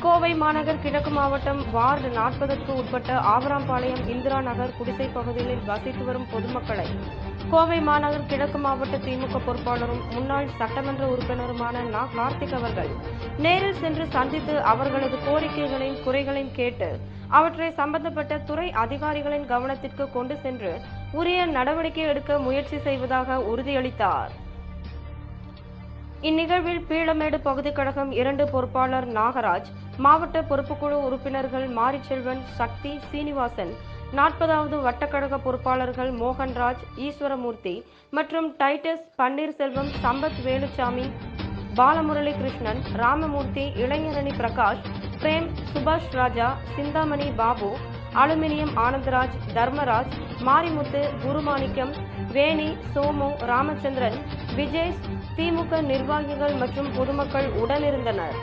கோவை மாநகர் கிழக்கு மாவட்டம் வார்டு 40க்கு உட்பட்ட ஆவராம்பாளையம் இந்திரா நகர் குடிசை பகுதிகளில் வசித்து வரும் பொதுமக்களை கோவை மாநகர் கிழக்கு மாவட்ட திமுக பொறுப்பாளரும் முன்னாள் சட்டமன்ற உறுப்பினருமான கார்த்திக் அவர்கள் நேரில் சென்று சந்தித்து அவர்களது கோரிக்கைகளையும் குறைகளையும் கேட்டு அவற்றை சம்பந்தப்பட்ட துறை அதிகாரிகளின் கவனத்திற்கு கொண்டு சென்று உரிய நடவடிக்கை எடுக்க முயற்சி செய்வதாக உறுதியளித்தார். இந்நிகழ்வில் பீளமேடு பகுதி கழகம் 2 பொறுப்பாளர் நாகராஜ், மாவட்ட பொறுப்புக்குழு உறுப்பினர்கள் மாரிச்செல்வன், சக்தி, சீனிவாசன், 40வது வட்டக்கழக பொறுப்பாளர்கள் மோகன்ராஜ், ஈஸ்வரமூர்த்தி மற்றும் டைட்டஸ், பன்னீர்செல்வம், சம்பத், வேலுச்சாமி, பாலமுரளி கிருஷ்ணன், ராமமூர்த்தி, இளைஞரணி பிரகாஷ், பிரேம், சுபாஷ் ராஜா, சிந்தாமணி பாபு, அலுமினியம் ஆனந்தராஜ், தர்மராஜ், மாரிமுத்து, குருமாணிக்கம், வேணி, சோமு, ராமச்சந்திரன், விஜய், திமுக நிர்வாகிகள் மற்றும் பொதுமக்கள் உடனிருந்தனர்.